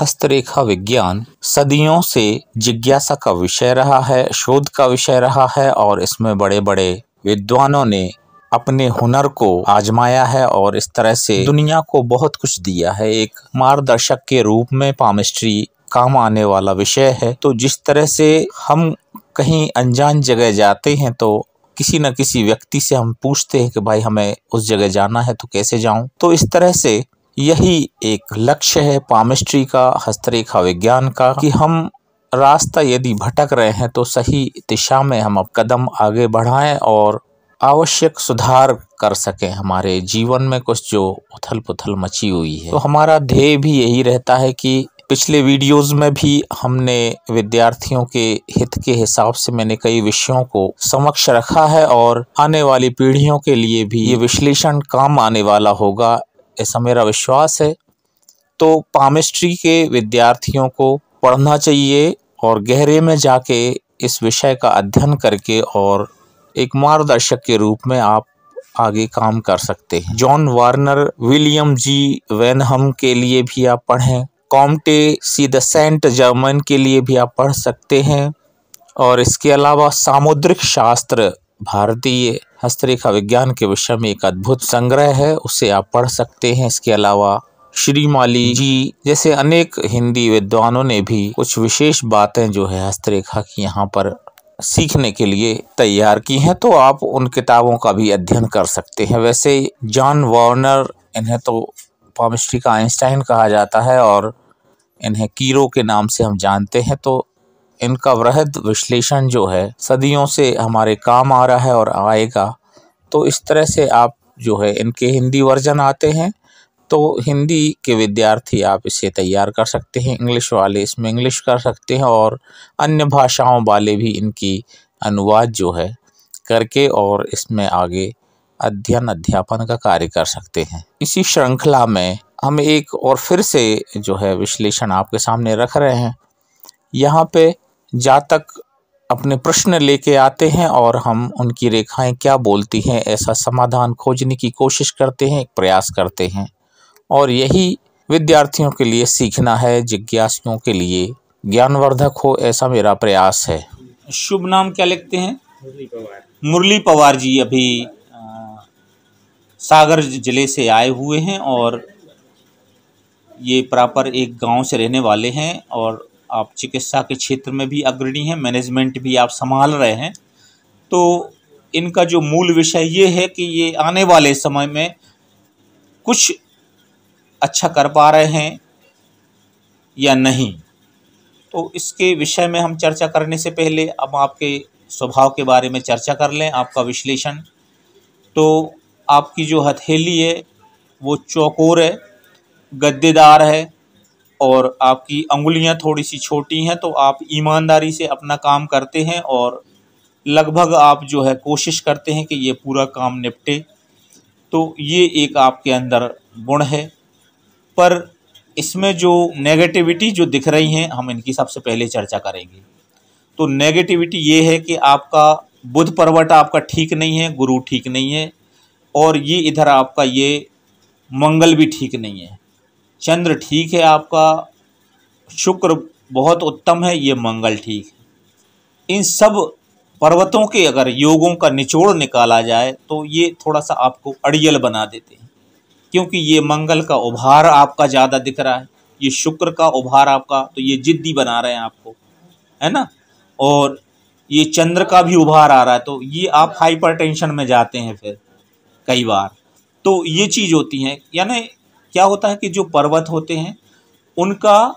हस्तरेखा विज्ञान सदियों से जिज्ञासा का विषय रहा है, शोध का विषय रहा है और इसमें बड़े बड़े विद्वानों ने अपने हुनर को आजमाया है और इस तरह से दुनिया को बहुत कुछ दिया है। एक मार्गदर्शक के रूप में पामिस्ट्री काम आने वाला विषय है। तो जिस तरह से हम कहीं अनजान जगह जाते हैं तो किसी न किसी व्यक्ति से हम पूछते हैं कि भाई हमें उस जगह जाना है तो कैसे जाऊं। तो इस तरह से यही एक लक्ष्य है पामिस्ट्री का, हस्तरेखा विज्ञान का, कि हम रास्ता यदि भटक रहे हैं तो सही दिशा में हम अब कदम आगे बढ़ाएं और आवश्यक सुधार कर सकें हमारे जीवन में कुछ जो उथल पुथल मची हुई है। तो हमारा ध्येय भी यही रहता है कि पिछले वीडियोस में भी हमने विद्यार्थियों के हित के हिसाब से मैंने कई विषयों को समक्ष रखा है और आने वाली पीढ़ियों के लिए भी ये विश्लेषण काम आने वाला होगा, ऐसा मेरा विश्वास है। तो पामिस्ट्री के विद्यार्थियों को पढ़ना चाहिए और गहरे में जाके इस विषय का अध्ययन करके और एक मार्गदर्शक के रूप में आप आगे काम कर सकते हैं। John Warner, William G Wenham के लिए भी आप पढ़ें, Comte C de Saint Germain के लिए भी आप पढ़ सकते हैं और इसके अलावा सामुद्रिक शास्त्र भारतीय हस्तरेखा विज्ञान के विषय में एक अद्भुत संग्रह है, उसे आप पढ़ सकते हैं। इसके अलावा श्रीमाली जी जैसे अनेक हिंदी विद्वानों ने भी कुछ विशेष बातें जो है हस्तरेखा की यहाँ पर सीखने के लिए तैयार की हैं, तो आप उन किताबों का भी अध्ययन कर सकते हैं। वैसे जॉन वार्नर, इन्हें तो पामिस्ट्री का आइंस्टाइन कहा जाता है और इन्हें कीरो के नाम से हम जानते हैं। तो इनका वृहद विश्लेषण जो है सदियों से हमारे काम आ रहा है और आएगा। तो इस तरह से आप जो है इनके हिंदी वर्जन आते हैं तो हिंदी के विद्यार्थी आप इसे तैयार कर सकते हैं, इंग्लिश वाले इसमें इंग्लिश कर सकते हैं और अन्य भाषाओं वाले भी इनकी अनुवाद जो है करके और इसमें आगे अध्ययन अध्यापन का कार्य कर सकते हैं। इसी श्रृंखला में हम एक और फिर से जो है विश्लेषण आपके सामने रख रहे हैं। यहाँ पे जातक अपने प्रश्न लेके आते हैं और हम उनकी रेखाएं क्या बोलती हैं ऐसा समाधान खोजने की कोशिश करते हैं, एक प्रयास करते हैं और यही विद्यार्थियों के लिए सीखना है, जिज्ञासुओं के लिए ज्ञानवर्धक हो, ऐसा मेरा प्रयास है। शुभ नाम क्या लिखते हैं? मुरली पवार जी अभी सागर जिले से आए हुए हैं और ये प्रॉपर एक गांव से रहने वाले हैं और आप चिकित्सा के क्षेत्र में भी अग्रणी हैं, मैनेजमेंट भी आप संभाल रहे हैं। तो इनका जो मूल विषय ये है कि ये आने वाले समय में कुछ अच्छा कर पा रहे हैं या नहीं। तो इसके विषय में हम चर्चा करने से पहले अब आपके स्वभाव के बारे में चर्चा कर लें, आपका विश्लेषण। तो आपकी जो हथेली है वो चौकोर है, गद्देदार है और आपकी अंगुलियां थोड़ी सी छोटी हैं। तो आप ईमानदारी से अपना काम करते हैं और लगभग आप जो है कोशिश करते हैं कि ये पूरा काम निपटे। तो ये एक आपके अंदर गुण है। पर इसमें जो नेगेटिविटी जो दिख रही हैं हम इनकी सबसे पहले चर्चा करेंगे। तो नेगेटिविटी ये है कि आपका बुध पर्वत आपका ठीक नहीं है, गुरु ठीक नहीं है और ये इधर आपका ये मंगल भी ठीक नहीं है। चंद्र ठीक है आपका, शुक्र बहुत उत्तम है, ये मंगल ठीक है। इन सब पर्वतों के अगर योगों का निचोड़ निकाला जाए तो ये थोड़ा सा आपको अड़ियल बना देते हैं, क्योंकि ये मंगल का उभार आपका ज़्यादा दिख रहा है, ये शुक्र का उभार आपका, तो ये जिद्दी बना रहे हैं आपको, है ना। और ये चंद्र का भी उभार आ रहा है तो ये आप हाइपरटेंशन में जाते हैं फिर कई बार। तो ये चीज़ होती है, यानी क्या होता है कि जो पर्वत होते हैं उनका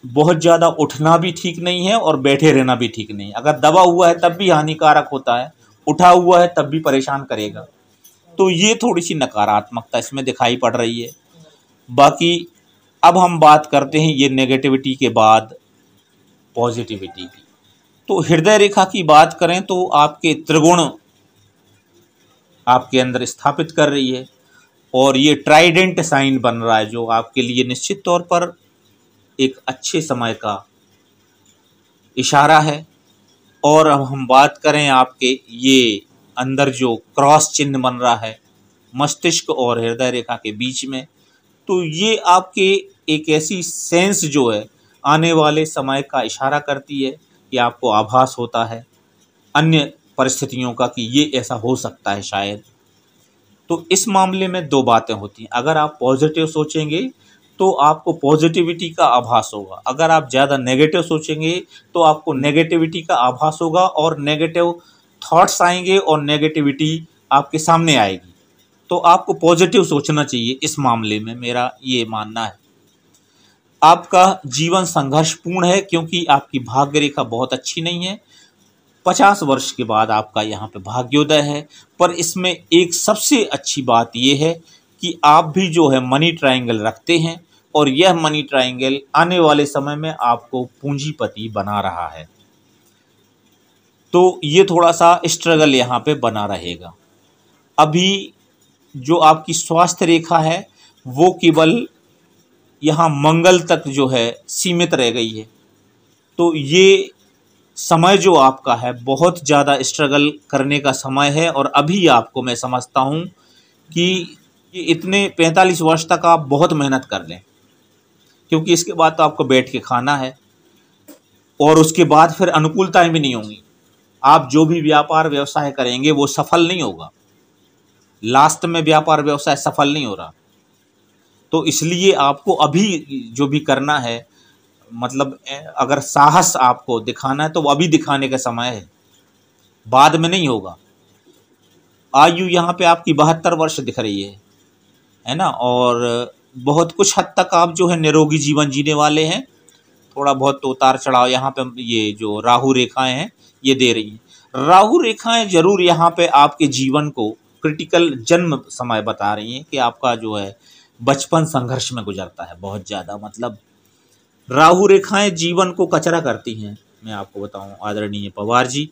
बहुत ज़्यादा उठना भी ठीक नहीं है और बैठे रहना भी ठीक नहीं है। अगर दबा हुआ है तब भी हानिकारक होता है, उठा हुआ है तब भी परेशान करेगा। तो ये थोड़ी सी नकारात्मकता इसमें दिखाई पड़ रही है। बाकी अब हम बात करते हैं ये नेगेटिविटी के बाद पॉजिटिविटी की। तो हृदय रेखा की बात करें तो आपके त्रिगुण आपके अंदर स्थापित कर रही है और ये ट्राइडेंट साइन बन रहा है जो आपके लिए निश्चित तौर पर एक अच्छे समय का इशारा है। और अब हम बात करें आपके ये अंदर जो क्रॉस चिन्ह बन रहा है मस्तिष्क और हृदय रेखा के बीच में, तो ये आपके एक ऐसी सेंस जो है आने वाले समय का इशारा करती है कि आपको आभास होता है अन्य परिस्थितियों का कि ये ऐसा हो सकता है शायद। तो इस मामले में दो बातें होती हैं, अगर आप पॉजिटिव सोचेंगे तो आपको पॉजिटिविटी का आभास होगा, अगर आप ज़्यादा नेगेटिव सोचेंगे तो आपको नेगेटिविटी का आभास होगा और नेगेटिव थॉट्स आएंगे और नेगेटिविटी आपके सामने आएगी। तो आपको पॉजिटिव सोचना चाहिए इस मामले में, मेरा ये मानना है। आपका जीवन संघर्षपूर्ण है क्योंकि आपकी भाग्य रेखा बहुत अच्छी नहीं है। 50 वर्ष के बाद आपका यहाँ पे भाग्योदय है, पर इसमें एक सबसे अच्छी बात यह है कि आप भी जो है मनी ट्रायंगल रखते हैं और यह मनी ट्रायंगल आने वाले समय में आपको पूंजीपति बना रहा है। तो ये थोड़ा सा स्ट्रगल यहाँ पे बना रहेगा। अभी जो आपकी स्वास्थ्य रेखा है वो केवल यहाँ मंगल तक जो है सीमित रह गई है। तो ये समय जो आपका है बहुत ज़्यादा स्ट्रगल करने का समय है और अभी आपको मैं समझता हूँ कि ये इतने 45 वर्ष तक आप बहुत मेहनत कर लें, क्योंकि इसके बाद तो आपको बैठ के खाना है और उसके बाद फिर अनुकूलताएं भी नहीं होंगी। आप जो भी व्यापार व्यवसाय करेंगे वो सफल नहीं होगा, लास्ट में व्यापार व्यवसाय सफल नहीं हो रहा। तो इसलिए आपको अभी जो भी करना है, मतलब अगर साहस आपको दिखाना है तो वो अभी दिखाने का समय है, बाद में नहीं होगा। आयु यहाँ पे आपकी 72 वर्ष दिख रही है ना, और बहुत कुछ हद तक आप जो है निरोगी जीवन जीने वाले हैं। थोड़ा बहुत तो उतार चढ़ाव यहाँ पे ये जो राहु रेखाएं हैं ये दे रही हैं। राहु रेखाएं जरूर यहाँ पे आपके जीवन को क्रिटिकल जन्म समय बता रही हैं कि आपका जो है बचपन संघर्ष में गुजरता है बहुत ज़्यादा। मतलब राहु रेखाएं जीवन को कचरा करती हैं, मैं आपको बताऊं आदरणीय पवार जी।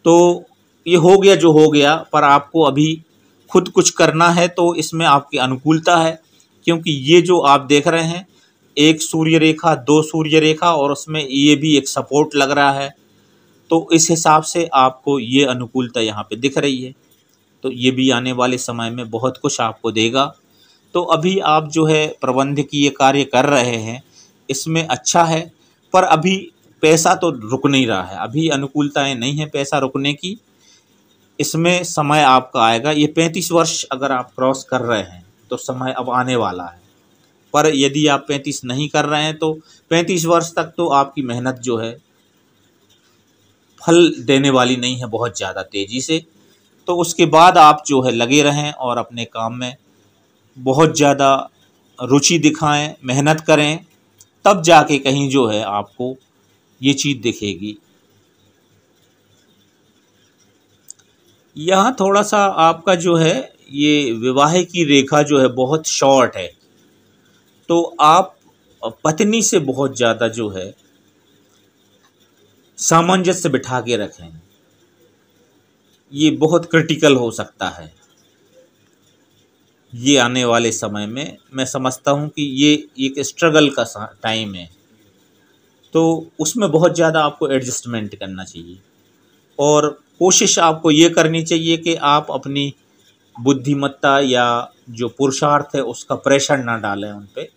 तो ये हो गया जो हो गया, पर आपको अभी खुद कुछ करना है तो इसमें आपकी अनुकूलता है, क्योंकि ये जो आप देख रहे हैं एक सूर्य रेखा, दो सूर्य रेखा और उसमें ये भी एक सपोर्ट लग रहा है। तो इस हिसाब से आपको ये अनुकूलता यहाँ पे दिख रही है। तो ये भी आने वाले समय में बहुत कुछ आपको देगा। तो अभी आप जो है प्रबंधकीय कार्य कर रहे हैं इसमें अच्छा है, पर अभी पैसा तो रुक नहीं रहा है, अभी अनुकूलताएं नहीं है पैसा रुकने की। इसमें समय आपका आएगा। ये 35 वर्ष अगर आप क्रॉस कर रहे हैं तो समय अब आने वाला है, पर यदि आप 35 नहीं कर रहे हैं तो 35 वर्ष तक तो आपकी मेहनत जो है फल देने वाली नहीं है बहुत ज़्यादा तेज़ी से। तो उसके बाद आप जो है लगे रहें और अपने काम में बहुत ज़्यादा रुचि दिखाएं, मेहनत करें, तब जाके कहीं जो है आपको ये चीज़ दिखेगी। यहाँ थोड़ा सा आपका जो है ये विवाह की रेखा जो है बहुत शॉर्ट है, तो आप पत्नी से बहुत ज़्यादा जो है सामंजस्य बिठा के रखें, ये बहुत क्रिटिकल हो सकता है। ये आने वाले समय में मैं समझता हूँ कि ये एक स्ट्रगल का टाइम है, तो उसमें बहुत ज़्यादा आपको एडजस्टमेंट करना चाहिए और कोशिश आपको ये करनी चाहिए कि आप अपनी बुद्धिमत्ता या जो पुरुषार्थ है उसका प्रेशर ना डालें उन पे,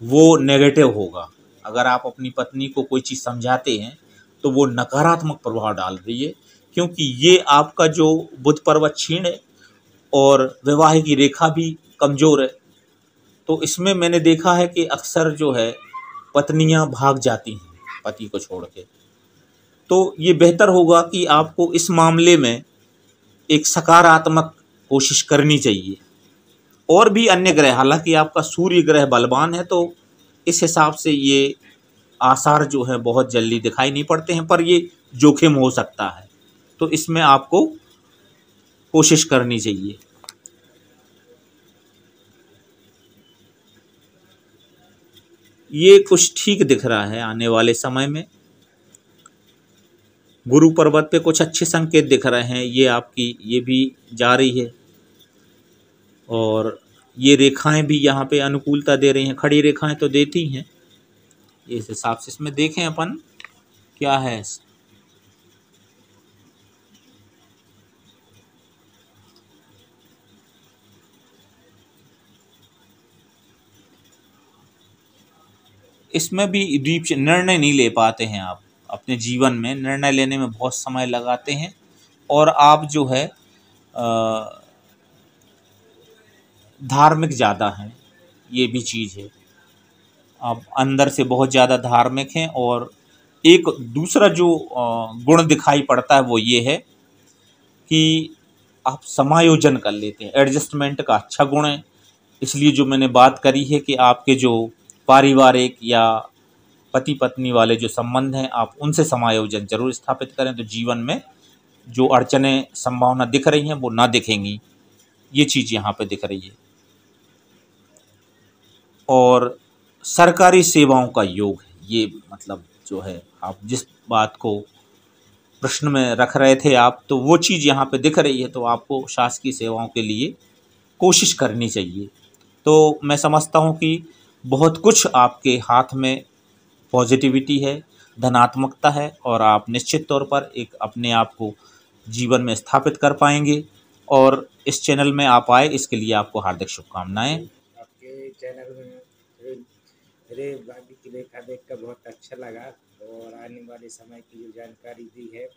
वो नेगेटिव होगा। अगर आप अपनी पत्नी को कोई चीज़ समझाते हैं तो वो नकारात्मक प्रभाव डाल रही है, क्योंकि ये आपका जो बुध पर्वत क्षीण है और विवाह की रेखा भी कमज़ोर है। तो इसमें मैंने देखा है कि अक्सर जो है पत्नियां भाग जाती हैं पति को छोड़ के। तो ये बेहतर होगा कि आपको इस मामले में एक सकारात्मक कोशिश करनी चाहिए। और भी अन्य ग्रह, हालांकि आपका सूर्य ग्रह बलवान है तो इस हिसाब से ये आसार जो है बहुत जल्दी दिखाई नहीं पड़ते हैं, पर ये जोखिम हो सकता है, तो इसमें आपको कोशिश करनी चाहिए। ये कुछ ठीक दिख रहा है आने वाले समय में। गुरु पर्वत पे कुछ अच्छे संकेत दिख रहे हैं, ये आपकी ये भी जा रही है और ये रेखाएं भी यहाँ पे अनुकूलता दे रही हैं, खड़ी रेखाएं तो देती हैं। इस हिसाब से इसमें देखें अपन क्या है। इसमें भी डीप निर्णय नहीं ले पाते हैं। आप अपने जीवन में निर्णय लेने में बहुत समय लगाते हैं और आप जो है धार्मिक ज़्यादा हैं, ये भी चीज़ है। आप अंदर से बहुत ज़्यादा धार्मिक हैं और एक दूसरा जो गुण दिखाई पड़ता है वो ये है कि आप समायोजन कर लेते हैं। एडजस्टमेंट का अच्छा गुण है। इसलिए जो मैंने बात करी है कि आपके जो पारिवारिक या पति पत्नी वाले जो संबंध हैं, आप उनसे समायोजन जरूर स्थापित करें, तो जीवन में जो अड़चनें संभावना दिख रही हैं वो ना दिखेंगी। ये चीज़ यहाँ पे दिख रही है। और सरकारी सेवाओं का योग है, ये मतलब जो है आप जिस बात को प्रश्न में रख रहे थे आप, तो वो चीज़ यहाँ पे दिख रही है। तो आपको शासकीय सेवाओं के लिए कोशिश करनी चाहिए। तो मैं समझता हूँ कि बहुत कुछ आपके हाथ में पॉजिटिविटी है, धनात्मकता है और आप निश्चित तौर पर एक अपने आप को जीवन में स्थापित कर पाएंगे। और इस चैनल में आप आए, इसके लिए आपको हार्दिक शुभकामनाएं। आपके चैनल में मेरे भाग्य की रेखा देखकर बहुत अच्छा लगा और आने वाले समय की जो जानकारी दी है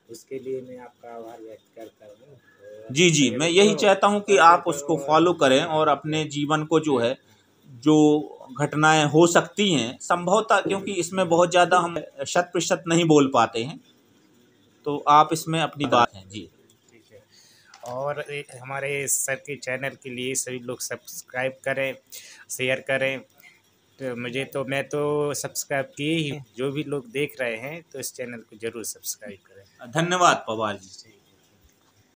उसके लिए मैं आपका आभार व्यक्त करता हूँ। जी जी, मैं यही चाहता हूँ कि आप उसको फॉलो करें और अपने जीवन को जो है, जो घटनाएं हो सकती हैं संभवतः, क्योंकि इसमें बहुत ज़्यादा हम शत प्रतिशत नहीं बोल पाते हैं, तो आप इसमें अपनी बात है जी। ठीक है। और हमारे सर के चैनल के लिए सभी लोग सब्सक्राइब करें, शेयर करें। तो मैं तो सब्सक्राइब किए ही, जो भी लोग देख रहे हैं तो इस चैनल को जरूर सब्सक्राइब करें। धन्यवाद पवार जी।